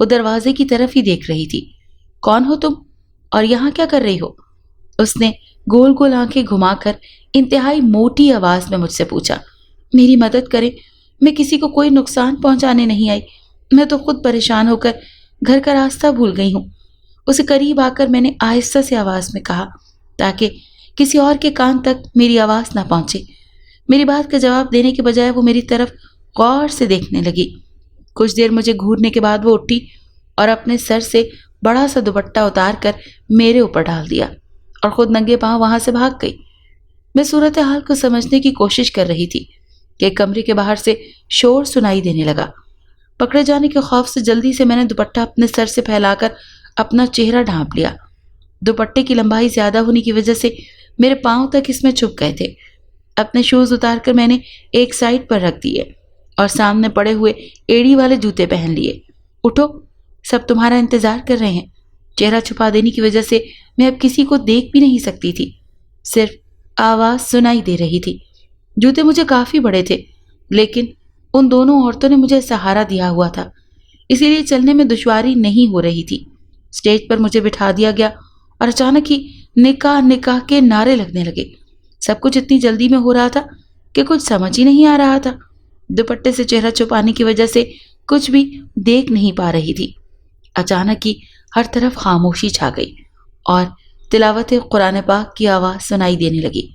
وہ دروازے کی طرف ہی دیکھ رہی تھی۔ کون ہو تم اور یہاں کیا کر رہی ہو؟ اس نے گول گول آنکھیں گھما کر انتہائی موٹی آواز میں مجھ سے پوچھا۔ میری مدد کریں، میں کسی کو کوئی نقصان پہنچانے نہیں آئی، میں تو خود پریشان ہو کر گھر کا راستہ بھول گئی ہوں۔ اسے قریب آ کر میں نے آہستہ سے آواز میں کہا تاکہ کسی اور کے کان تک میری آواز نہ پہنچے۔ میری بات کا جواب دینے کے بجائے وہ میری طرف غور سے دیکھنے لگی۔ کچھ دیر مجھے گھورنے کے بعد وہ اٹھی اور اپنے سر سے بڑا سا دوپٹہ اتار کر میرے اوپر ڈال دیا اور خود ننگے پاؤں وہاں سے بھاگ گئی۔ میں صورتحال کو سمجھنے کی کوشش کر رہی تھی کہ کمرے کے باہر سے شور سنائی دینے لگا۔ پکڑے جانے کے خوف سے جلدی سے میں نے دوپٹہ اپنے سر سے پھیلا کر اپنا چہرہ ڈھانپ لیا۔ دوپٹے کی لمبائی زیادہ ہونے کی وجہ سے میرے پاؤں تک اس میں چھپ گئے تھے۔ اپنے شوز اتار کر میں نے ایک سائڈ پر رکھ دیے اور سامنے پڑے ہوئے ایڑی والے جوتے پہن لیے۔ اٹھو، سب تمہارا انتظار کر رہے ہیں۔ چہرہ چھپا دینے کی وجہ سے میں اب کسی کو دیکھ بھی نہیں سکتی تھی، صرف آواز سنائی دے رہی تھی۔ جوتے مجھے کافی بڑے تھے، لیکن ان دونوں عورتوں نے مجھے سہارا دیا ہوا تھا، اسی لیے چلنے میں دشواری نہیں ہو رہی تھی۔ اسٹیج پر مجھے بٹھا دیا گیا اور اچانک ہی نکاح نکاح کے نعرے لگنے لگے۔ سب کچھ اتنی جلدی میں ہو رہا تھا کہ کچھ سمجھ ہی نہیں آ رہا تھا۔ دوپٹے سے چہرہ چھپانے کی وجہ سے کچھ بھی دیکھ نہیں پا رہی تھی۔ اچانک ہی ہر طرف خاموشی چھا گئی اور تلاوت قرآن پاک کی آواز سنائی دینے لگی۔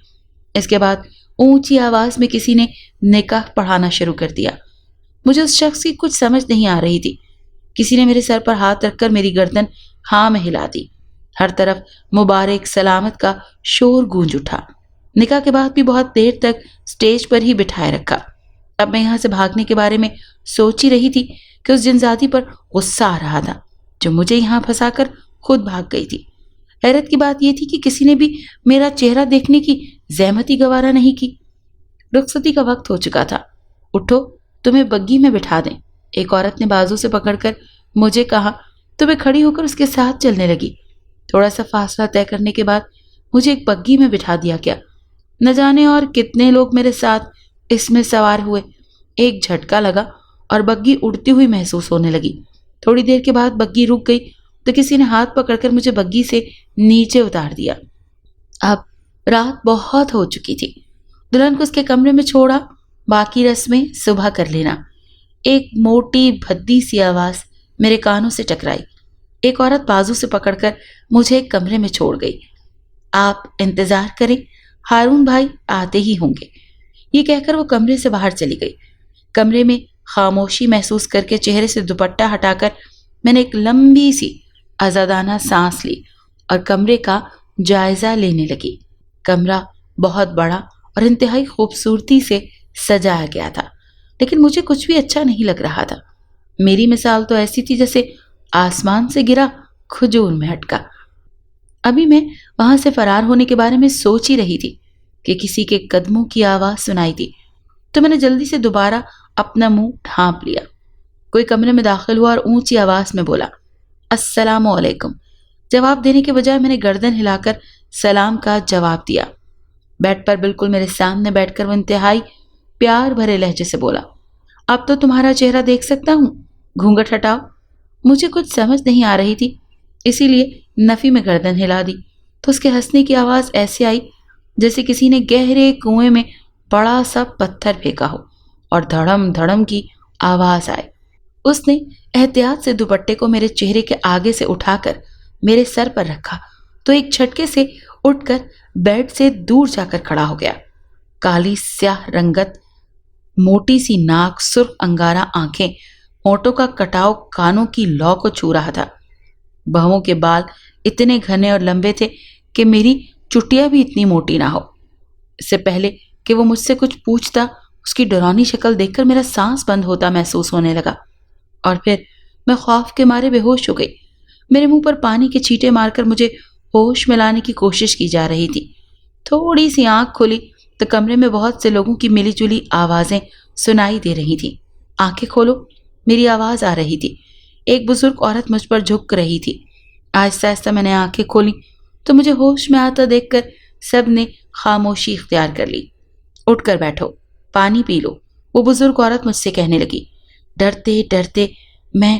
اس کے بعد اونچی آواز میں کسی نے نکاح پڑھانا شروع کر دیا۔ مجھے اس شخص کی کچھ سمجھ نہیں آ رہی تھی۔ کسی نے میرے سر پر ہاتھ رکھ کر میری گردن ہاں میں ہلا دی۔ ہر طرف مبارک سلامت کا شور گونج اٹھا۔ نکاح کے بعد بھی بہت دیر تک اسٹیج پر ہی بٹھائے رکھا۔ اب میں یہاں سے بھاگنے کے بارے میں سوچ ہی رہی تھی کہ اس جنزاتی پر غصہ آ رہا تھا جو مجھے یہاں پھنسا کر خود بھاگ گئی تھی۔ حیرت کی بات یہ تھی کہ کسی نے بھی میرا چہرہ دیکھنے کی زحمت ہی گوارا نہیں کی۔ رخصتی کا وقت ہو چکا تھا۔ اٹھو، تمہیں بگی میں بٹھا دیں، ایک عورت نے بازو سے پکڑ کر مجھے کہا تو میں کھڑی ہو کر اس کے ساتھ چلنے لگی۔ تھوڑا سا فاصلہ طے کرنے کے بعد مجھے ایک بگی میں بٹھا دیا گیا۔ نہ جانے اور کتنے لوگ میرے ساتھ اس میں سوار ہوئے۔ ایک جھٹکا لگا اور بگی اڑتی ہوئی محسوس ہونے لگی۔ تھوڑی دیر کے بعد بگی رک گئی تو کسی نے ہاتھ پکڑ کر مجھے بگی سے نیچے اتار دیا۔ اب رات بہت ہو چکی تھی۔ دلہن کو اس کے کمرے میں چھوڑا، باقی رسمیں صبح کر لینا۔ ایک موٹی بھدی سی آواز میرے کانوں سے ٹکرائی۔ ایک عورت بازو سے پکڑ کر مجھے ایک کمرے میں چھوڑ گئی۔ آپ انتظار کریں، ہارون بھائی آتے ہی ہوں گے۔ یہ کہہ کر وہ کمرے سے باہر چلی گئی۔ کمرے میں خاموشی محسوس کر کے چہرے سے دوپٹہ ہٹا کر میں نے ایک لمبی سی آزادانہ سانس لی اور کمرے کا جائزہ لینے لگی۔ کمرہ بہت بڑا اور انتہائی خوبصورتی سے سجایا گیا تھا، لیکن مجھے کچھ بھی اچھا نہیں لگ رہا تھا۔ میری مثال تو ایسی تھی جیسے آسمان سے گرا کھجور میں اٹکا۔ ابھی میں وہاں سے فرار ہونے کے بارے میں سوچ ہی رہی تھی کہ کسی کے قدموں کی آواز سنائی دی، تو میں نے جلدی سے دوبارہ اپنا منہ ڈھانپ لیا۔ کوئی کمرے میں داخل ہوا اور اونچی آواز میں بولا، السلام علیکم۔ جواب دینے کے بجائے میں نے گردن ہلا کر سلام کا جواب دیا۔ بیڈ پر بالکل میرے سامنے بیٹھ کر وہ انتہائی پیار بھرے لہجے سے بولا، اب تو تمہارا چہرہ دیکھ سکتا ہوں، گھونگھٹ ہٹاؤ۔ مجھے کچھ سمجھ نہیں آ رہی تھی، اسی لیے نفی میں گردن ہلا دی تو اس کے ہنسنے کی آواز ایسے آئی جیسے کسی نے گہرے کنویں میں بڑا سا پتھر پھینکا ہو اور دھڑم دھڑم کی آواز آئے۔ اس نے احتیاط سے دوپٹے کو میرے چہرے کے آگے سے اٹھا کر میرے سر پر رکھا تو ایک جھٹکے سے اٹھ کر بیڈ سے دور جا کر کھڑا ہو گیا۔ کالی سیاہ رنگت، موٹی سی ناک، سرخ انگارہ آنکھیں، ہونٹوں کا کٹاؤ کانوں کی لو کو چھو رہا تھا۔ بہووں کے بال اتنے گھنے اور لمبے تھے کہ میری چٹیا بھی اتنی موٹی نہ ہو۔ اس سے پہلے کہ وہ مجھ سے کچھ پوچھتا، اس کی ڈرانی شکل دیکھ کر میرا سانس بند ہوتا محسوس ہونے لگا اور پھر میں خوف کے مارے بے ہوش ہو گئی۔ میرے منہ پر پانی کے چھینٹے مار کر مجھے ہوش میں لانے کی کوشش کی جا رہی تھی۔ تھوڑی سی آنکھ کھلی تو کمرے میں بہت سے لوگوں کی ملی جلی آوازیں سنائی دے رہی تھیں۔ آنکھیں کھولو، میری آواز آ رہی تھی۔ ایک بزرگ عورت مجھ پر جھک رہی تھی۔ آہستہ آہستہ میں نے آنکھیں کھولی تو مجھے ہوش میں آتا دیکھ کر سب نے خاموشی اختیار کر لی۔ اٹھ کر بیٹھو، پانی پی لو، وہ بزرگ عورت مجھ سے کہنے لگی۔ ڈرتے ڈرتے میں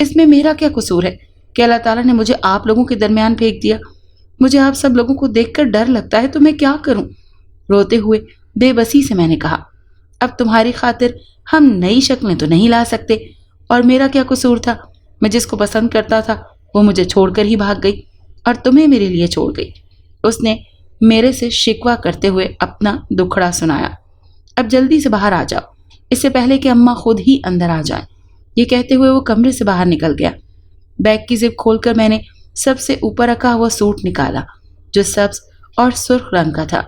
اس میں میرا کیا قصور ہے کہ اللہ تعالیٰ نے مجھے آپ لوگوں کے درمیان پھینک دیا؟ مجھے آپ سب لوگوں کو دیکھ کر ڈر لگتا ہے تو میں کیا کروں؟ روتے ہوئے بے بسی سے میں نے کہا، اب تمہاری خاطر ہم نئی شکلیں تو نہیں لا سکتے، اور میرا کیا قصور تھا؟ میں جس کو پسند کرتا تھا وہ مجھے چھوڑ کر ہی بھاگ گئی اور تمہیں میرے لیے چھوڑ گئی۔ اس نے میرے سے شکوہ کرتے ہوئے اپنا دکھڑا سنایا۔ اب جلدی سے باہر آ جاؤ، اس سے پہلے کہ اماں خود ہی اندر آ جائیں۔ یہ کہتے ہوئے وہ کمرے سے باہر نکل گیا۔ بیگ کی زپ کھول کر میں نے سب سے اوپر رکھا ہوا سوٹ نکالا جو سبز اور سرخ رنگ کا تھا۔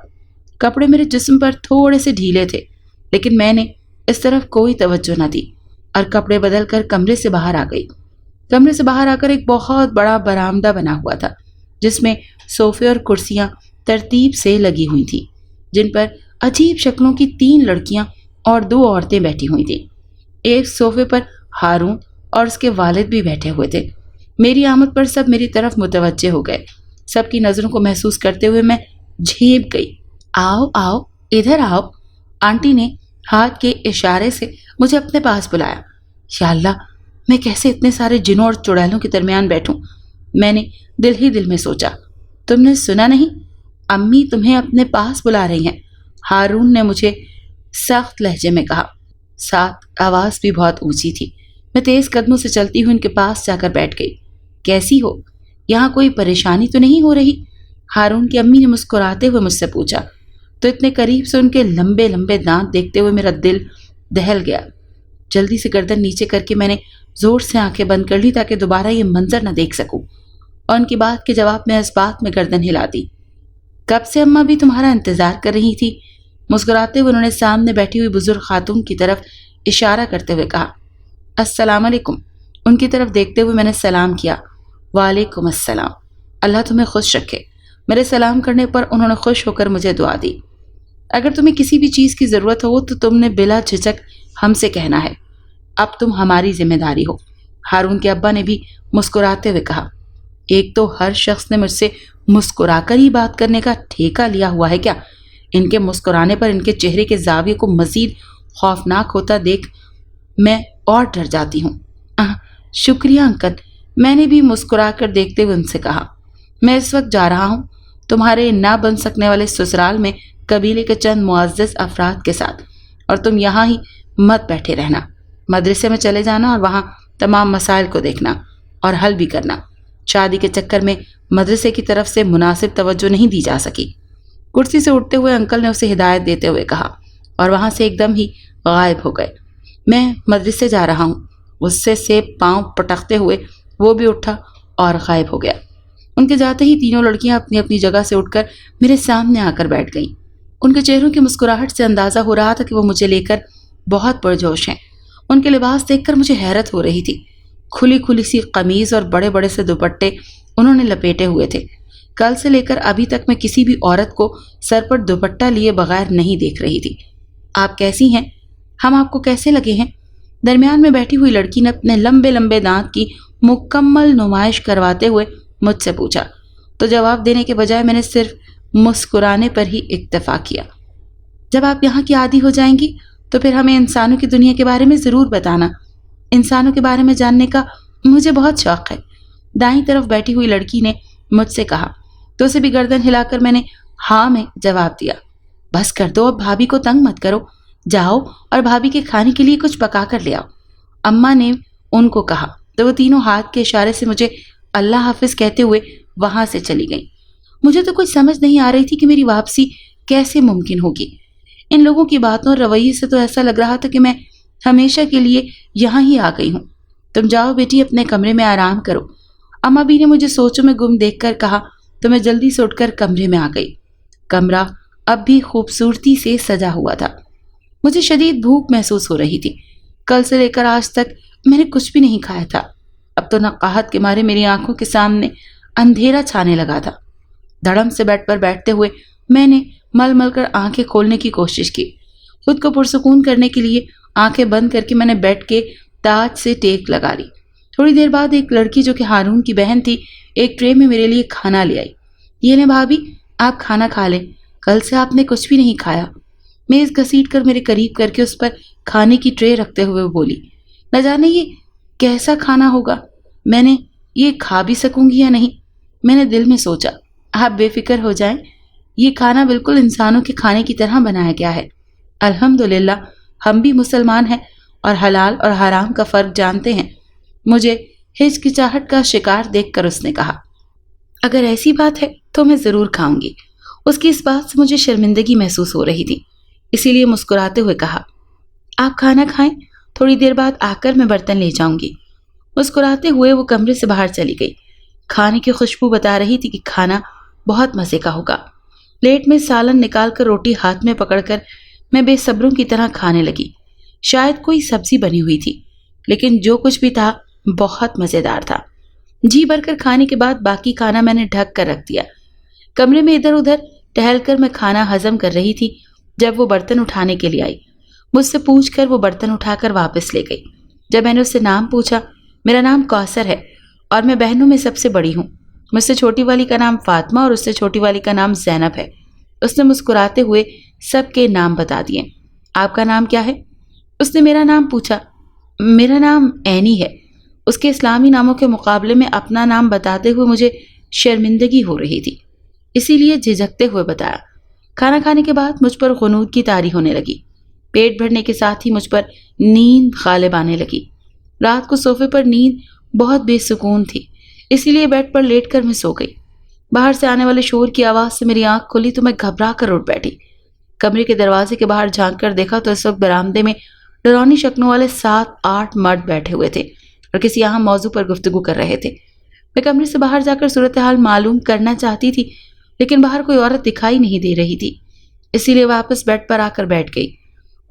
کپڑے میرے جسم پر تھوڑے سے ڈھیلے تھے، لیکن میں نے اس طرف کوئی توجہ نہ دی اور کپڑے بدل کر کمرے سے باہر آ گئی۔ کمرے سے باہر آ کر ایک بہت بڑا برآمدہ بنا ہوا تھا جس میں صوفے اور کرسیاں ترتیب سے لگی ہوئی تھیں، جن پر عجیب شکلوں کی 3 لڑکیاں اور 2 عورتیں بیٹھی ہوئی تھیں۔ ایک صوفے پر ہارون اور اس کے والد بھی بیٹھے ہوئے تھے۔ میری آمد پر سب میری طرف متوجہ ہو گئے۔ سب کی نظروں کو محسوس کرتے ہوئے میں جھیپ گئی۔ آؤ آؤ ادھر آؤ، آنٹی نے ہاتھ کے اشارے سے مجھے اپنے پاس بلایا۔ یا اللہ، میں کیسے اتنے سارے جنوں اور چڑیلوں کے درمیان بیٹھوں؟ میں نے دل ہی دل میں سوچا۔ تم نے سنا نہیں؟ امی تمہیں اپنے پاس بلا رہی ہیں، ہارون نے مجھے سخت لہجے میں کہا۔ ساتھ آواز بھی بہت اونچی تھی۔ میں تیز قدموں سے چلتی ہوئی ان کے پاس جا کر بیٹھ گئی۔ کیسی ہو؟ یہاں کوئی پریشانی تو نہیں ہو رہی؟ ہارون کی امی نے مسکراتے ہوئے مجھ سے پوچھا تو اتنے قریب سے ان کے لمبے لمبے دانت دیکھتے ہوئے میرا دل دہل گیا۔ جلدی سے گردن نیچے کر کے میں نے زور سے آنکھیں بند کر لی تاکہ دوبارہ یہ منظر نہ دیکھ سکوں، اور ان کی بات کے جواب میں اس بات میں گردن ہلا دی۔ کب سے اماں بھی تمہارا انتظار کر رہی تھی؟ مسکراتے ہوئے انہوں نے سامنے بیٹھی ہوئی بزرگ خاتون کی طرف اشارہ کرتے ہوئے کہا۔ السلام علیکم۔ ان کی طرف دیکھتے ہوئے میں نے سلام کیا۔ وعلیکم السلام، اللہ تمہیں خوش رکھے۔ میرے سلام کرنے پر انہوں نے خوش ہو کر مجھے دعا دی۔ اگر تمہیں کسی بھی چیز کی ضرورت ہو تو تم نے بلا جھجک ہم سے کہنا ہے، اب تم ہماری ذمہ داری ہو۔ ہارون کے ابا نے بھی مسکراتے ہوئے کہا۔ ایک تو ہر شخص نے مجھ سے مسکرا کر ہی بات کرنے کا ٹھیکہ لیا ہوا ہے کیا؟ ان کے مسکرانے پر ان کے چہرے کے زاویے کو مزید خوفناک ہوتا دیکھ میں اور ڈر جاتی ہوں۔ شکریہ انکل، میں نے بھی مسکرا کر دیکھتے ہوئے ان سے کہا۔ میں اس وقت جا رہا ہوں تمہارے نہ بن سکنے والے سسرال میں قبیلے کے چند معزز افراد کے ساتھ، اور تم یہاں ہی مت بیٹھے رہنا، مدرسے میں چلے جانا اور وہاں تمام مسائل کو دیکھنا اور حل بھی کرنا۔ شادی کے چکر میں مدرسے کی طرف سے مناسب توجہ نہیں دی جا سکی۔ کرسی سے اٹھتے ہوئے انکل نے اسے ہدایت دیتے ہوئے کہا اور وہاں سے ایک دم ہی غائب ہو گئے۔ میں مدرسے جا رہا ہوں، غصے سے پاؤں پٹکتے ہوئے وہ بھی اٹھا اور غائب ہو گیا۔ ان کے جاتے ہی تینوں لڑکیاں اپنی اپنی جگہ سے اٹھ کر میرے سامنے آ کر بیٹھ گئیں۔ ان کے چہروں کی مسکراہٹ سے اندازہ ہو رہا تھا کہ وہ مجھے لے کر بہت پرجوش ہیں۔ ان کے لباس دیکھ کر مجھے حیرت ہو رہی تھی۔ کھلی کھلی سی قمیض اور بڑے بڑے سے دوپٹے انہوں نے لپیٹے ہوئے تھے۔ کل سے لے کر ابھی تک میں کسی بھی عورت کو سر پر دوپٹہ لیے بغیر نہیں دیکھ رہی تھی۔ آپ کیسی ہیں؟ ہم آپ کو کیسے لگے ہیں؟ درمیان میں بیٹھی ہوئی لڑکی نے اپنے لمبے لمبے دانت کی مکمل نمائش کرواتے ہوئے مجھ سے پوچھا، تو جواب دینے کے بجائے میں نے صرف مسکرانے پر ہی اکتفا کیا۔ جب آپ یہاں کی عادی ہو جائیں گی تو پھر ہمیں انسانوں کی دنیا کے بارے میں ضرور بتانا۔ انسانوں کے بارے میں جاننے کا مجھے بہت شوق ہے، دائیں طرف بیٹھی ہوئی لڑکی نے مجھ سے کہا، تو اسے بھی گردن ہلا کر میں نے ہاں میں جواب دیا۔ بس کر دو، اب بھابھی کو تنگ مت کرو، جاؤ اور بھابھی کے کھانے کے لیے کچھ پکا کر لے آؤ، اماں نے ان کو کہا تو وہ تینوں ہاتھ کے اشارے سے مجھے اللہ حافظ کہتے ہوئے وہاں سے چلی گئیں۔ مجھے تو کچھ سمجھ نہیں آ رہی تھی کہ میری واپسی کیسے ممکن ہوگی۔ ان لوگوں کی باتوں اور رویے سے تو ایسا لگ رہا تھا کہ میں ہمیشہ کے لیے یہاں ہی آ گئی ہوں۔ تم جاؤ بیٹی، اپنے کمرے میں آرام کرو، اماں بھی نے مجھے سوچوں میں گم دیکھ کر کہا تو میں جلدی سے اٹھ کر کمرے میں آ گئی۔ کمرہ اب بھی خوبصورتی سے سجا ہوا تھا۔ مجھے شدید بھوک محسوس ہو رہی تھی۔ کل سے لے کر آج تک میں نے کچھ بھی نہیں کھایا تھا۔ اب تو نقاہت کے مارے میری آنکھوں کے سامنے اندھیرا چھانے لگا تھا۔ دھڑم سے بیڈ پر بیٹھتے ہوئے میں نے مل مل کر آنکھیں کھولنے کی کوشش کی۔ خود کو پرسکون کرنے کے لیے آنکھیں بند کر کے میں نے بیڈ کے تاج سے ٹیک لگا لی۔ تھوڑی دیر بعد ایک لڑکی جو کہ ہارون کی بہن تھی ایک ٹرے میں میرے لیے کھانا لے آئی۔ یہ لیں بھابھی، آپ کھانا کھا لیں، کل سے آپ نے کچھ بھی نہیں کھایا۔ میز گھسیٹ کر میرے قریب کر کے اس پر کھانے کی ٹرے رکھتے ہوئے بولی، نہ جانے یہ کیسا کھانا ہوگا، میں نے یہ کھا بھی سکوں گی یا نہیں۔ میں نے دل میں سوچا، آپ بے فکر ہو جائیں، یہ کھانا بالکل انسانوں کے کھانے کی طرح بنایا گیا ہے۔ الحمدللہ ہم بھی مسلمان ہیں اور حلال اور حرام کا فرق جانتے ہیں۔ مجھے ہچکچاہٹ کا شکار دیکھ کر اس نے کہا، اگر ایسی بات ہے تو میں ضرور کھاؤں گی۔ اس کی اس بات سے مجھے شرمندگی محسوس ہو رہی تھی، اسی لیے مسکراتے ہوئے کہا، آپ کھانا کھائیں، تھوڑی دیر بعد آ کر میں برتن لے جاؤں گی۔ مسکراتے ہوئے وہ کمرے سے باہر چلی گئی۔ کھانے کی خوشبو بتا رہی تھی کہ کھانا بہت مزے کا ہوگا۔ پلیٹ میں سالن نکال کر روٹی ہاتھ میں پکڑ کر میں بے صبروں کی طرح کھانے لگی۔ شاید کوئی سبزی بنی ہوئی تھی، لیکن جو کچھ بھی تھا بہت مزیدار تھا۔ جی بھر کر کھانے کے بعد باقی کھانا میں نے ڈھک کر رکھ دیا۔ کمرے میں ادھر ادھر ٹہل کر میں کھانا ہضم کر رہی تھی جب وہ برتن اٹھانے کے لیے آئی۔ مجھ سے پوچھ کر وہ برتن اٹھا کر واپس لے گئی۔ جب میں نے اس سے نام پوچھا، میرا نام کوثر ہے اور میں بہنوں میں سب سے بڑی ہوں۔ مجھ سے چھوٹی والی کا نام فاطمہ اور اس سے چھوٹی والی کا نام زینب ہے۔ اس نے مسکراتے ہوئے سب کے نام بتا دیے۔ آپ کا نام کیا ہے؟ اس نے میرا نام پوچھا۔ میرا نام عینی ہے۔ اس کے اسلامی ناموں کے مقابلے میں اپنا نام بتاتے ہوئے مجھے شرمندگی ہو رہی تھی، اسی لیے جھجکتے ہوئے بتایا۔ کھانا کھانے کے بعد مجھ پر غنود کی طاری ہونے لگی۔ پیٹ بھرنے کے ساتھ ہی مجھ پر نیند غالب آنے لگی۔ رات کو صوفے پر نیند بہت بے سکون تھی، اسی لیے بیڈ پر لیٹ کر میں سو گئی۔ باہر سے آنے والے شور کی آواز سے میری آنکھ کھلی تو میں گھبرا کر اٹھ بیٹھی۔ کمرے کے دروازے کے باہر جھانک کر دیکھا تو اس وقت برآمدے میں ڈرانی شکلوں والے 7-8 مرد بیٹھے ہوئے تھے اور کسی اہم موضوع پر گفتگو کر رہے تھے۔ میں کمرے سے باہر جا کر صورتحال معلوم کرنا چاہتی تھی، لیکن باہر کوئی عورت دکھائی نہیں دے رہی تھی، اسی لیے واپس بیڈ پر آ کر بیٹھ گئی۔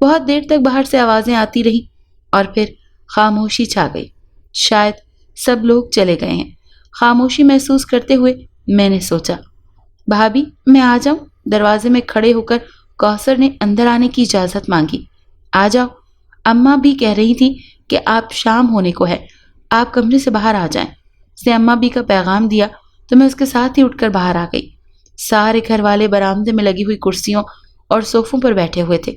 بہت دیر تک باہر سے آوازیں آتی رہیں اور پھر خاموشی چھا گئی۔ شاید سب لوگ چلے گئے ہیں۔ خاموشی محسوس کرتے ہوئے میں نے سوچا، بھابھی میں آ جاؤں؟ دروازے میں کھڑے ہو کر کوثر نے اندر آنے کی اجازت مانگی۔ آ جاؤ، اماں بھی کہہ رہی تھی کہ آپ شام ہونے کو ہے، آپ کمرے سے باہر آ جائیں۔ اس نے اماں بھی کا پیغام دیا تو میں اس کے ساتھ ہی اٹھ کر باہر آ گئی۔ سارے گھر والے برآمدے میں لگی ہوئی کرسیوں اور صوفوں پر بیٹھے ہوئے تھے۔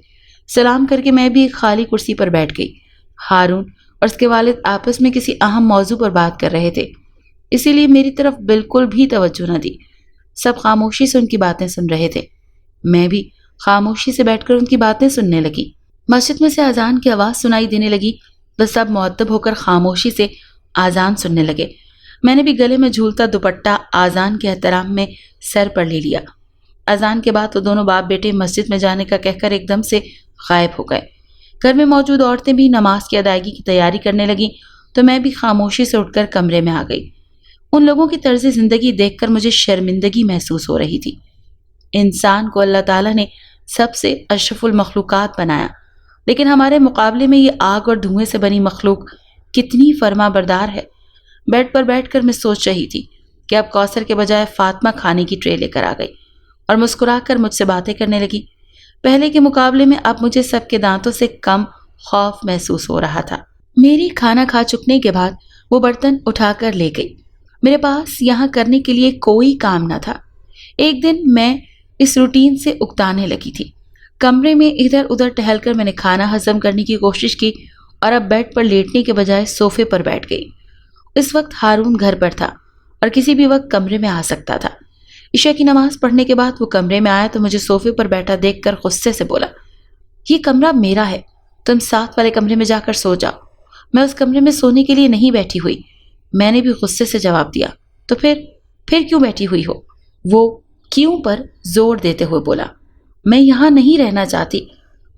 سلام کر کے میں بھی ایک خالی کرسی پر بیٹھ گئی۔ ہارون اور اس کے والد آپس میں کسی اہم موضوع پر بات کر رہے تھے، اسی لیے میری طرف بالکل بھی توجہ نہ دی۔ سب خاموشی سے ان کی باتیں سن رہے تھے۔ میں بھی خاموشی سے بیٹھ کر ان کی باتیں سننے لگی۔ مسجد میں سے اذان کی آواز سنائی دینے لگی تو سب مؤدب ہو کر خاموشی سے اذان سننے لگے۔ میں نے بھی گلے میں جھولتا دوپٹہ اذان کے احترام میں سر پر لے لیا۔ اذان کے بعد وہ دونوں باپ بیٹے مسجد میں جانے کا کہہ کر ایک دم سے غائب ہو گئے۔ گھر میں موجود عورتیں بھی نماز کی ادائیگی کی تیاری کرنے لگیں تو میں بھی خاموشی سے اٹھ کر کمرے میں آ گئی۔ ان لوگوں کی طرز زندگی دیکھ کر مجھے شرمندگی محسوس ہو رہی تھی۔ انسان کو اللہ تعالیٰ نے سب سے اشرف المخلوقات بنایا، لیکن ہمارے مقابلے میں یہ آگ اور دھوئیں سے بنی مخلوق کتنی فرما بردار ہے۔ بیڈ پر بیٹھ کر میں سوچ رہی تھی کہ اب کوثر کے بجائے فاطمہ کھانے کی ٹرے لے کر آ گئی اور مسکرا کر مجھ سے باتیں کرنے لگی۔ پہلے کے مقابلے میں اب مجھے سب کے دانتوں سے کم خوف محسوس ہو رہا تھا۔ میری کھانا کھا چکنے کے بعد وہ برتن اٹھا کر لے گئی۔ میرے پاس یہاں کرنے کے لیے کوئی کام نہ تھا۔ ایک دن میں اس روٹین سے اکتانے لگی تھی۔ کمرے میں ادھر ادھر ٹہل کر میں نے کھانا ہضم کرنے کی کوشش کی اور اب بیڈ پر لیٹنے کے بجائے صوفے پر بیٹھ گئی۔ اس وقت ہارون گھر پر تھا اور کسی بھی وقت کمرے میں آ سکتا تھا۔ عشاء کی نماز پڑھنے کے بعد وہ کمرے میں آیا تو مجھے صوفے پر بیٹھا دیکھ کر غصے سے بولا، یہ کمرہ میرا ہے، تم ساتھ والے کمرے میں جا کر سو جاؤ۔ میں اس کمرے میں سونے کے لیے نہیں بیٹھی ہوئی۔ میں نے بھی غصے سے جواب دیا، تو پھر کیوں بیٹھی ہوئی ہو؟ وہ کیوں پر زور دیتے ہوئے بولا، میں یہاں نہیں رہنا چاہتی،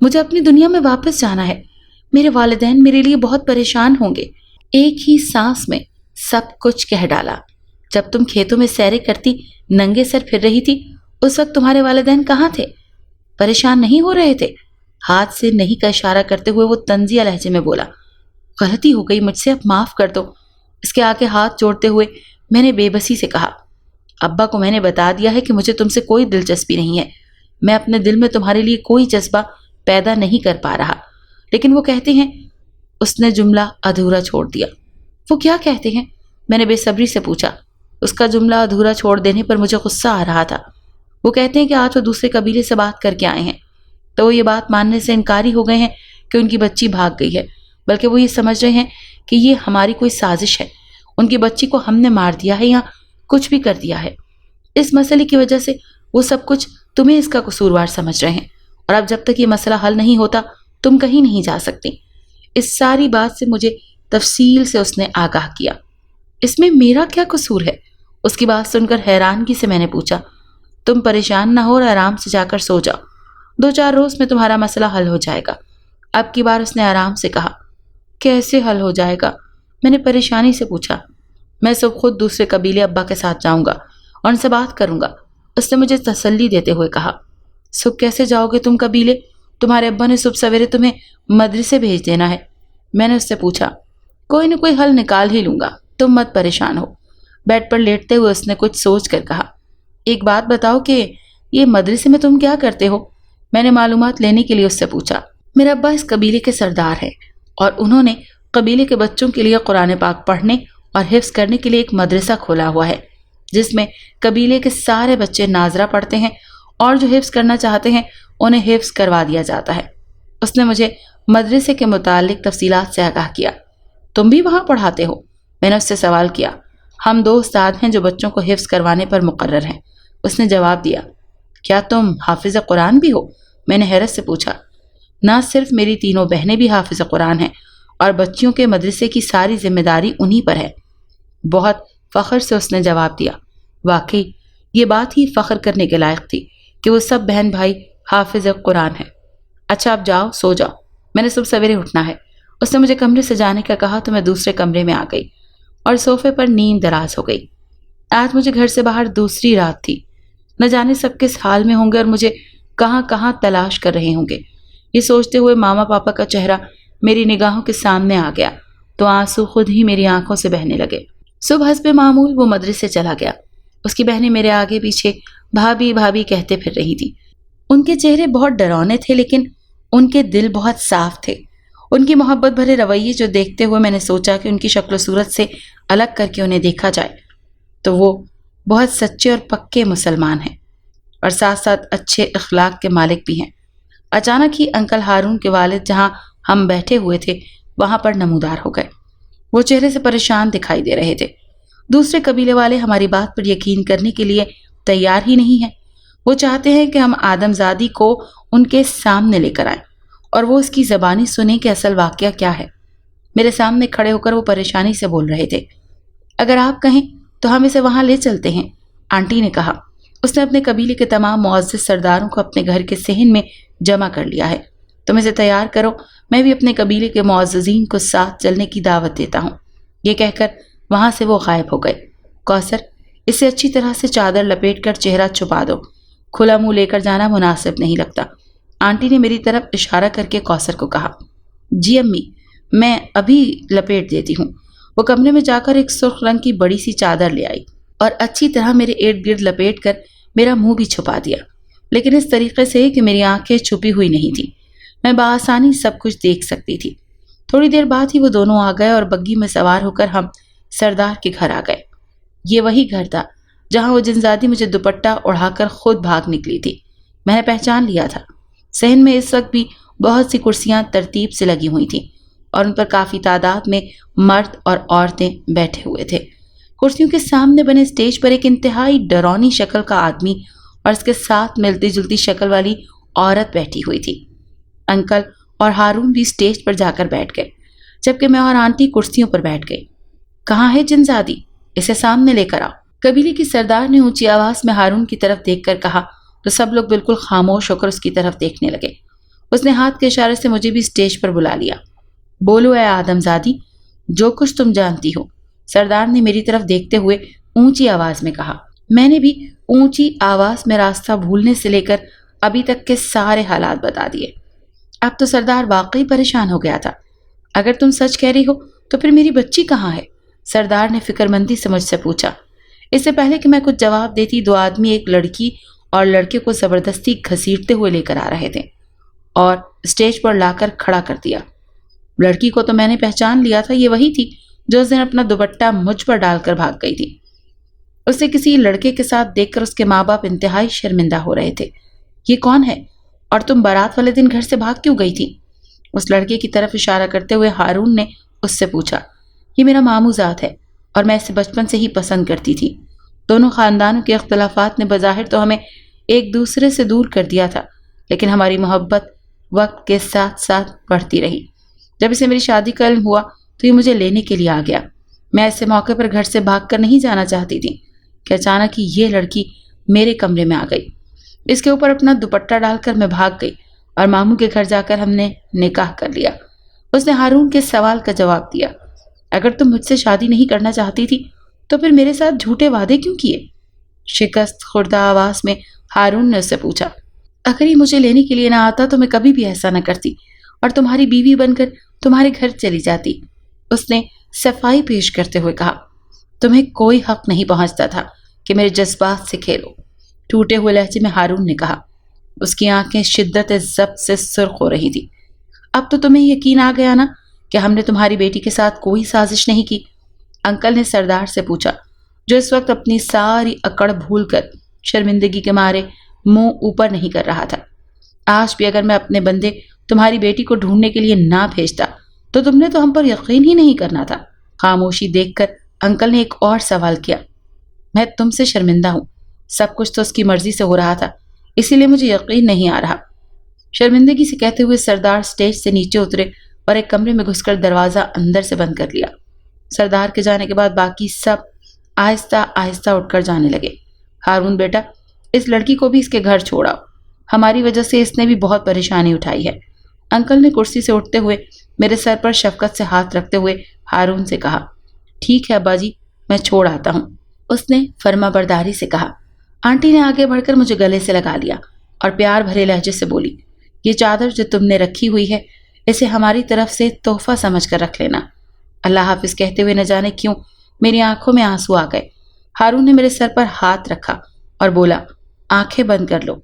مجھے اپنی دنیا میں واپس جانا ہے۔ میرے والدین میرے لیے بہت پریشان ہوں گے۔ ایک ہی سانس میں سب کچھ کہہ ڈالا۔ جب تم کھیتوں میں سیریں کرتی ننگے سر پھر رہی تھی، اس وقت تمہارے والدین کہاں تھے؟ پریشان نہیں ہو رہے تھے؟ ہاتھ سے نہیں کا اشارہ کرتے ہوئے وہ طنزیہ لہجے میں بولا، غلطی ہو گئی مجھ سے، اب معاف کر دو۔ اس کے آگے ہاتھ جوڑتے ہوئے میں نے بے بسی سے کہا، ابا کو میں نے بتا دیا ہے کہ مجھے تم سے کوئی دلچسپی نہیں ہے، میں اپنے دل میں تمہارے لیے کوئی جذبہ پیدا نہیں کر پا رہا، لیکن وہ کہتے ہیں۔ اس نے جملہ ادھورا چھوڑ دیا۔ وہ کیا کہتے ہیں؟ میں نے بے صبری سے پوچھا۔ اس کا جملہ ادھورا چھوڑ دینے پر مجھے غصہ آ رہا تھا۔ وہ کہتے ہیں کہ آج وہ دوسرے قبیلے سے بات کر کے آئے ہیں، تو وہ یہ بات ماننے سے انکاری ہو گئے ہیں کہ ان کی بچی بھاگ گئی ہے۔ بلکہ وہ یہ سمجھ رہے ہیں کہ یہ ہماری کوئی سازش ہے، ان کی بچی کو ہم نے مار دیا ہے یا کچھ بھی کر دیا ہے۔ اس مسئلے کی وجہ سے وہ سب کچھ تمہیں اس کا قصوروار سمجھ رہے ہیں، اور اب جب تک یہ مسئلہ حل نہیں ہوتا تم کہیں نہیں جا سکتی۔ اس ساری بات سے مجھے تفصیل سے اس نے آگاہ کیا۔ اس میں میرا کیا قصور ہے؟ اس کی بات سن کر حیرانگی سے میں نے پوچھا۔ تم پریشان نہ ہو اور آرام سے جا کر سو جاؤ، 2-4 روز میں تمہارا مسئلہ حل ہو جائے گا۔ اب کی بار اس نے آرام سے کہا۔ کیسے حل ہو جائے گا؟ میں نے پریشانی سے پوچھا۔ میں صبح خود دوسرے قبیلے ابا کے ساتھ جاؤں گا اور ان سے بات کروں گا، اس نے مجھے تسلی دیتے ہوئے کہا۔ صبح کیسے جاؤ گے تم قبیلے؟ تمہارے ابا نے صبح سویرے تمہیں مدرسے بھیج دینا ہے۔ میں نے اس سے پوچھا۔ کوئی نہ کوئی حل نکال ہی لوں گا، تم مت پریشان ہو۔ بیڈ پر لیٹتے ہوئے اس نے کچھ سوچ کر کہا۔ ایک بات بتاؤ کہ یہ مدرسے میں تم کیا کرتے ہو؟ میں نے معلومات لینے کے لیے اس سے پوچھا۔ میرا ابا اس قبیلے کے سردار ہے اور انہوں نے قبیلے کے بچوں کے لیے قرآن پاک پڑھنے اور حفظ کرنے کے لیے ایک مدرسہ کھولا ہوا ہے، جس میں قبیلے کے سارے بچے ناظرہ پڑھتے ہیں اور جو حفظ کرنا چاہتے ہیں انہیں حفظ کروا دیا جاتا ہے۔ اس نے مجھے مدرسے کے متعلق تفصیلات سے آگاہ کیا۔ تم بھی وہاں پڑھاتے ہو؟ میں نے اس سے سوال کیا۔ ہم 2 استاد ہیں جو بچوں کو حفظ کروانے پر مقرر ہیں، اس نے جواب دیا۔ کیا تم حافظ قرآن بھی ہو؟ میں نے حیرت سے پوچھا۔ نہ صرف میری 3 بہنیں بھی حافظ قرآن ہیں اور بچیوں کے مدرسے کی ساری ذمہ داری انہی پر ہے۔ بہت فخر سے اس نے جواب دیا۔ واقعی یہ بات ہی فخر کرنے کے لائق تھی کہ وہ سب بہن بھائی حافظ قرآن ہیں۔ اچھا اب جاؤ سو جاؤ، میں نے صبح سویرے اٹھنا ہے۔ اس نے مجھے کمرے سے جانے کا کہا تو میں دوسرے کمرے میں آ گئی اور صوفے پر نیند دراز ہو گئی۔ آج مجھے گھر سے باہر دوسری رات تھی۔ نہ جانے سب کس حال میں ہوں گے اور مجھے کہاں کہاں تلاش کر رہے ہوں گے۔ یہ سوچتے ہوئے ماما پاپا کا چہرہ میری نگاہوں کے سامنے آ گیا تو آنسو خود ہی میری آنکھوں سے بہنے لگے۔ صبح حسب معمول وہ مدرسے چلا گیا۔ اس کی بہنیں میرے آگے پیچھے بھابھی بھابھی کہتے پھر رہی تھی۔ ان کے چہرے بہت ڈراونے تھے لیکن ان کے دل بہت صاف تھے۔ ان کی محبت بھرے رویے جو دیکھتے ہوئے میں نے سوچا کہ ان کی شکل و صورت سے الگ کر کے انہیں دیکھا جائے تو وہ بہت سچے اور پکے مسلمان ہیں اور ساتھ ساتھ اچھے اخلاق کے مالک بھی ہیں۔ اچانک ہی انکل ہارون کے والد جہاں ہم بیٹھے ہوئے تھے وہاں پر نمودار ہو گئے۔ وہ چہرے سے پریشان دکھائی دے رہے تھے۔ دوسرے قبیلے والے ہماری بات پر یقین کرنے کے لیے تیار ہی نہیں ہیں۔ وہ چاہتے ہیں کہ ہم آدم زادی کو ان کے سامنے لے کر آئیں اور وہ اس کی زبانی سنیں کہ اصل واقعہ کیا ہے۔ میرے سامنے کھڑے ہو کر وہ پریشانی سے بول رہے تھے۔ اگر آپ کہیں تو ہم اسے وہاں لے چلتے ہیں، آنٹی نے کہا۔ اس نے اپنے قبیلے کے تمام معزز سرداروں کو اپنے گھر کے صحن میں جمع کر لیا ہے۔ تم اسے تیار کرو، میں بھی اپنے قبیلے کے معززین کو ساتھ چلنے کی دعوت دیتا ہوں۔ یہ کہہ کر وہاں سے وہ غائب ہو گئے۔ کوثر، اسے اچھی طرح سے چادر لپیٹ کر چہرہ چھپا دو، کھلا منہ لے کر جانا مناسب نہیں لگتا، آنٹی نے میری طرف اشارہ کر کے کوثر کو کہا۔ جی امی، میں ابھی لپیٹ دیتی ہوں۔ وہ کمرے میں جا کر ایک سرخ رنگ کی بڑی سی چادر لے آئی اور اچھی طرح میرے ارد گرد لپیٹ کر میرا منہ بھی چھپا دیا، لیکن اس طریقے سے کہ میری آنکھیں چھپی ہوئی نہیں تھی، میں بآسانی سب کچھ دیکھ سکتی تھی۔ تھوڑی دیر بعد ہی وہ دونوں آ گئے اور بگی میں سوار ہو کر ہم سردار کے گھر آ گئے۔ یہ وہی گھر تھا جہاں وہ جنزادی مجھے دوپٹہ اڑا کر خود بھاگ نکلی تھی۔ میں نے پہچان لیا تھا۔ صحن میں اس وقت بھی بہت سی کرسیاں ترتیب سے لگی ہوئی تھیں اور ان پر کافی تعداد میں مرد اور عورتیں بیٹھے ہوئے تھے۔ کرسیوں کے سامنے بنے اسٹیج پر ایک انتہائی ڈرونی شکل کا آدمی اور اس کے ساتھ ملتی جلتی شکل والی عورت بیٹھی ہوئی تھی۔ انکل اور ہارون بھی اسٹیج پر جا کر بیٹھ گئے جبکہ میں اور آنٹی کرسیوں پر بیٹھ گئی۔ کہاں ہے جنزادی؟ اسے سامنے لے کر آؤ، قبیلے کی سردار نے اونچی آواز میں ہارون کی طرف دیکھ کر کہا تو سب لوگ بالکل خاموش ہو کر اس کی طرف دیکھنے لگے۔ اس نے ہاتھ کے اشارے سے مجھے بھی اسٹیج پر بلا لیا۔ بولو اے آدم زادی، جو کچھ تم جانتی ہو، سردار نے میری طرف دیکھتے ہوئے اونچی آواز میں کہا۔ میں نے بھی اونچی آواز میں راستہ بھولنے سے لے کر ابھی تک کے سارے حالات بتا دیے۔ اب تو سردار واقعی پریشان ہو گیا تھا۔ اگر تم سچ کہہ رہی ہو تو پھر میری بچی کہاں ہے؟ سردار نے فکر مندی سے مجھ سے پوچھا۔ اس سے پہلے کہ میں کچھ جواب دیتی 2 آدمی ایک لڑکی اور لڑکے کو زبردستی گھسیٹتے ہوئے لے کر آ رہے تھے اور اسٹیج پر لا کر کھڑا کر دیا۔ لڑکی کو تو میں نے پہچان لیا تھا، یہ وہی تھی جو اس دن اپنا دوپٹہ مجھ پر ڈال کر بھاگ گئی تھی۔ اسے کسی لڑکے کے ساتھ دیکھ کر اس کے ماں باپ انتہائی شرمندہ ہو رہے تھے۔ یہ کون ہے اور تم بارات والے دن گھر سے بھاگ کیوں گئی تھی؟ اس لڑکے کی طرف اشارہ کرتے ہوئے ہارون نے اس سے پوچھا، یہ میرا ماموں ذات ہے اور میں اسے بچپن سے ہی پسند کرتی تھی۔ دونوں خاندانوں کے اختلافات نے بظاہر تو ہمیں ایک دوسرے سے دور کر دیا تھا، لیکن ہماری محبت وقت کے ساتھ ساتھ بڑھتی رہی۔ جب اسے میری شادی کا علم ہوا تو یہ مجھے لینے کے لیے آ گیا۔ میں ایسے موقع پر گھر سے بھاگ کر نہیں جانا چاہتی تھی کہ اچانک ہی یہ لڑکی میرے کمرے میں آ گئی۔ اس کے اوپر اپنا دوپٹہ ڈال کر میں بھاگ گئی اور ماموں کے گھر جا کر ہم نے نکاح کر لیا۔ اس نے ہارون کے سوال کا جواب دیا، اگر تم مجھ سے شادی نہیں کرنا چاہتی تھی تو پھر میرے ساتھ جھوٹے وعدے کیوں کیے؟ شکست خوردہ آواز میں ہارون نے اس سے پوچھا۔ اگر یہ مجھے لینے کے لیے نہ آتا تو میں کبھی بھی ایسا نہ کرتی اور تمہاری بیوی بن کر تمہارے گھر چلی جاتی، اس نے صفائی پیش کرتے ہوئے کہا۔ تمہیں کوئی حق نہیں پہنچتا تھا کہ میرے جذبات سے کھیلو، ٹوٹے ہوئے لہجے میں ہارون نے کہا۔ اس کی آنکھیں شدت ضبط سے سرخ ہو رہی تھی۔ اب تو تمہیں یقین آ گیا نا کہ ہم نے تمہاری بیٹی کے ساتھ کوئی سازش نہیں کی؟ انکل نے سردار سے پوچھا، جو اس وقت اپنی ساری اکڑ بھول کر شرمندگی کے مارے منہ اوپر نہیں کر رہا تھا۔ آج بھی اگر میں اپنے بندے تمہاری بیٹی کو ڈھونڈنے کے لیے نہ بھیجتا تو تم نے تو ہم پر یقین ہی نہیں کرنا تھا۔ خاموشی دیکھ کر انکل نے ایک اور سوال کیا۔ میں تم سے شرمندہ ہوں، سب کچھ تو اس کی مرضی سے ہو رہا تھا، اسی لیے مجھے یقین نہیں آ رہا۔ شرمندگی سے کہتے ہوئے سردار سٹیج سے نیچے اترے اور ایک کمرے میں گھس کر دروازہ اندر سے بند کر لیا۔ سردار کے جانے کے بعد باقی سب آہستہ آہستہ اٹھ کر جانے لگے۔ ہارون بیٹا، اس لڑکی کو بھی اس کے گھر چھوڑاؤ، ہماری وجہ سے اس نے بھی بہت پریشانی اٹھائی ہے۔ انکل نے کرسی سے اٹھتے ہوئے میرے سر پر شفقت سے ہاتھ رکھتے ہوئے ہارون سے کہا، ٹھیک ہے ابا جی، میں چھوڑ آتا ہوں۔ اس نے فرما برداری سے کہا۔ آنٹی نے آگے بڑھ کر مجھے گلے سے لگا لیا اور پیار بھرے لہجے سے بولی، یہ چادر جو تم نے رکھی ہوئی ہے اسے ہماری طرف سے تحفہ سمجھ کر رکھ لینا۔ اللہ حافظ کہتے ہوئے نہ جانے کیوں میری آنکھوں میں آنسو آ گئے۔ ہارون نے میرے سر پر ہاتھ رکھا اور بولا، آنکھیں بند کر لو۔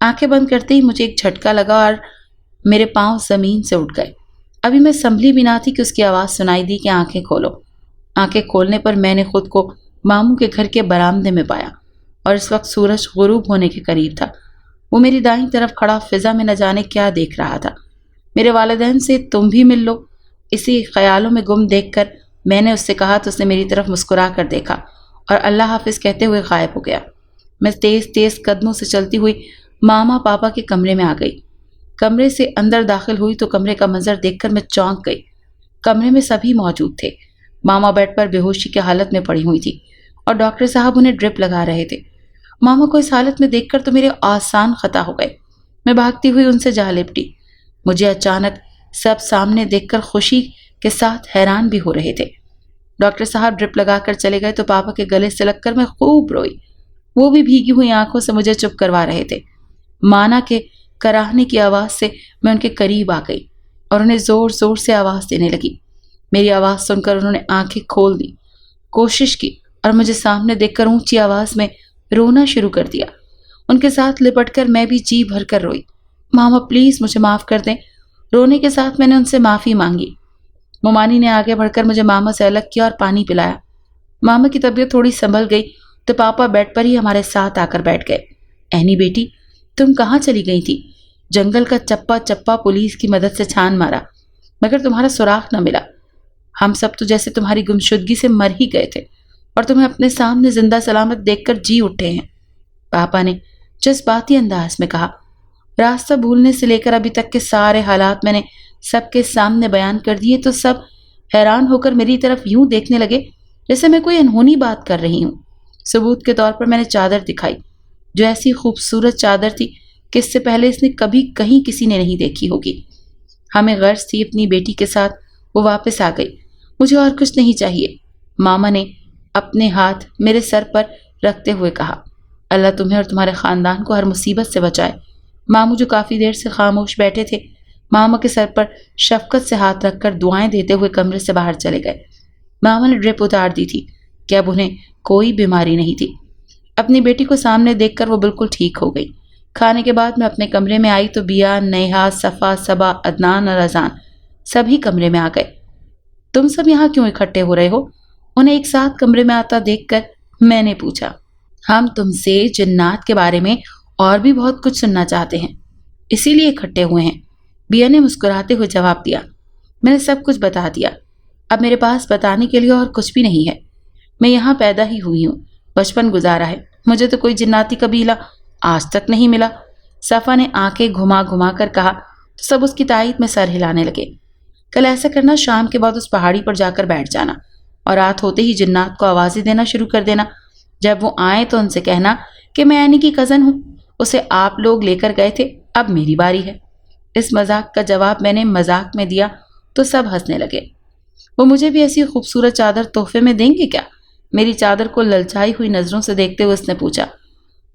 آنکھیں بند کرتے ہی مجھے ایک جھٹکا لگا اور میرے پاؤں زمین سے اٹھ گئے۔ ابھی میں سنبھلی بھی نہ تھی کہ اس کی آواز سنائی دی کہ آنکھیں کھولو۔ آنکھیں کھولنے پر میں نے خود کو ماموں کے گھر کے برآمدے میں پایا اور اس وقت سورج غروب ہونے کے قریب تھا۔ وہ میری دائیں طرف کھڑا فضا میں نہ جانے کیا دیکھ رہا تھا۔ میرے والدین سے تم بھی مل لو، اسی خیالوں میں گم دیکھ کر میں نے اس سے کہا تو اس نے میری طرف مسکرا کر دیکھا اور اللہ حافظ کہتے ہوئے غائب ہو گیا۔ میں تیز تیز قدموں سے چلتی ہوئی ماما پاپا کے کمرے میں آ گئی۔ کمرے سے اندر داخل ہوئی تو کمرے کا منظر دیکھ کر میں چونک گئی۔ کمرے میں سبھی موجود تھے۔ ماما بیڈ پر بے ہوشی کی حالت میں پڑی ہوئی تھی اور ڈاکٹر صاحب انہیں ڈرپ لگا رہے تھے۔ ماما کو اس حالت میں دیکھ کر تو میرے آسان خطا ہو گئے۔ میں بھاگتی ہوئی ان سے جا لپٹی۔ مجھے اچانک سب سامنے دیکھ کر خوشی کے ساتھ حیران بھی ہو رہے تھے۔ ڈاکٹر صاحب ڈرپ لگا کر چلے گئے تو پاپا کے گلے سے لگ کر میں خوب روئی۔ وہ بھی بھیگی ہوئی آنکھوں سے مجھے چپ کروا رہے تھے۔ مانا کے کراہنے کی آواز سے میں ان کے قریب آ گئی اور انہیں زور زور سے آواز دینے لگی۔ میری آواز سن کر انہوں نے آنکھیں کھول دی، کوشش کی اور مجھے سامنے دیکھ کر اونچی آواز میں رونا شروع کر دیا۔ ان کے ساتھ لپٹ کر میں بھی جی بھر کر روئی۔ ماما پلیز مجھے معاف کر دیں۔ رونے کے ساتھ میں نے ان سے معافی مانگی۔ مومانی نے آگے بڑھ کر مجھے ماما سے الگ کیا اور پانی پلایا۔ ماما کی طبیعت تھوڑی سنبھل گئی تو پاپا بیڈ پر ہی ہمارے ساتھ آ کر بیٹھ گئے۔ اینی بیٹی، تم کہاں چلی گئی تھی؟ جنگل کا چپا چپا پولیس کی مدد سے چھان مارا مگر تمہارا سراغ نہ ملا۔ ہم سب تو جیسے تمہاری گمشدگی سے مر ہی گئے تھے اور تمہیں اپنے سامنے زندہ سلامت دیکھ کر جی اٹھے ہیں، پاپا نے جذباتی انداز میں کہا۔ راستہ بھولنے سے لے کر ابھی تک کے سارے حالات میں نے سب کے سامنے بیان کر دیے تو سب حیران ہو کر میری طرف یوں دیکھنے لگے جیسے میں کوئی انہونی بات کر رہی ہوں۔ ثبوت کے طور پر میں نے چادر دکھائی، جو ایسی خوبصورت چادر تھی کہ اس سے پہلے اس نے کبھی کہیں کسی نے نہیں دیکھی ہوگی۔ ہمیں غرض تھی اپنی بیٹی کے ساتھ وہ واپس آ گئی، مجھے اور کچھ نہیں چاہیے۔ ماما نے اپنے ہاتھ میرے سر پر رکھتے ہوئے کہا، اللہ تمہیں اور تمہارے خاندان کو ہر مصیبت سے بچائے۔ ماموں جو کافی دیر سے خاموش بیٹھے تھے، ماما کے سر پر شفقت سے ہاتھ رکھ کر دعائیں دیتے ہوئے کمرے سے باہر چلے گئے۔ ماما نے ڈرپ اتار دی تھی کہ اب انہیں کوئی بیماری نہیں تھی۔ اپنی بیٹی کو سامنے دیکھ کر وہ بالکل ٹھیک ہو گئی۔ کھانے کے بعد میں اپنے کمرے میں آئی تو بیا، نیہا، صفا، صبا، عدنان اور اذان سبھی کمرے میں آ گئے۔ تم سب یہاں کیوں اکٹھے ہو رہے ہو؟ انہیں ایک ساتھ کمرے میں آتا دیکھ کر میں نے پوچھا۔ ہم تم سے جنات کے بارے میں اور بھی بہت کچھ سننا چاہتے ہیں، اسی لیے اکٹھے ہوئے ہیں۔ بیا نے مسکراتے ہوئے جواب دیا۔ میں نے سب کچھ بتا دیا۔ اب میرے پاس بتانے کے لیے اور کچھ بھی نہیں ہے۔ میں یہاں پیدا ہی ہوئی ہوں، بچپن گزارا ہے، مجھے تو کوئی جناتی قبیلہ آج تک نہیں ملا۔ صفا نے آنکھیں گھما گھما کر کہا تو سب اس کی تائید میں سر ہلانے لگے۔ کل ایسا کرنا، شام کے بعد اس پہاڑی پر جا کر بیٹھ جانا اور رات ہوتے ہی جنات کو آوازیں دینا شروع کر دینا۔ جب وہ آئیں تو ان سے کہنا کہ میں اینی کی کزن ہوں، اسے آپ لوگ لے کر گئے تھے، اب میری باری ہے۔ اس مذاق کا جواب میں نے مذاق میں دیا تو سب ہنسنے لگے۔ وہ مجھے بھی ایسی خوبصورت چادر تحفے میں دیں گے کیا؟ میری چادر کو للچائی ہوئی نظروں سے دیکھتے ہوئے اس نے پوچھا۔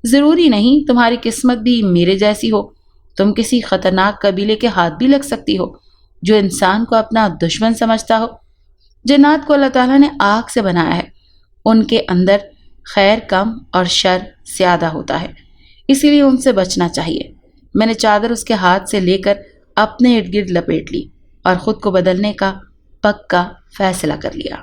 ضروری نہیں، تمہاری قسمت بھی میرے جیسی ہو، تم کسی خطرناک قبیلے کے ہاتھ بھی لگ سکتی ہو جو انسان کو اپنا دشمن سمجھتا ہو۔ جنات کو اللہ تعالیٰ نے آگ سے بنایا ہے، ان کے اندر خیر کم اور شر زیادہ ہوتا ہے، اسی لیے ان سے بچنا چاہیے۔ میں نے چادر اس کے ہاتھ سے لے کر اپنے ارد گرد لپیٹ لی اور خود کو بدلنے کا پکا فیصلہ کر لیا۔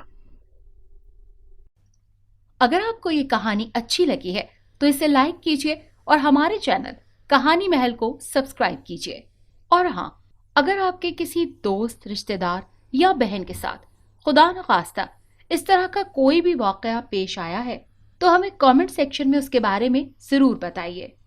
اگر آپ کو یہ کہانی اچھی لگی ہے تو اسے لائک کیجیے اور ہمارے چینل کہانی محل کو سبسکرائب کیجیے۔ اور ہاں، اگر آپ کے کسی دوست، رشتہ دار یا بہن کے ساتھ خدا نخواستہ اس طرح کا کوئی بھی واقعہ پیش آیا ہے تو ہمیں کامنٹ سیکشن میں اس کے بارے میں ضرور بتائیے۔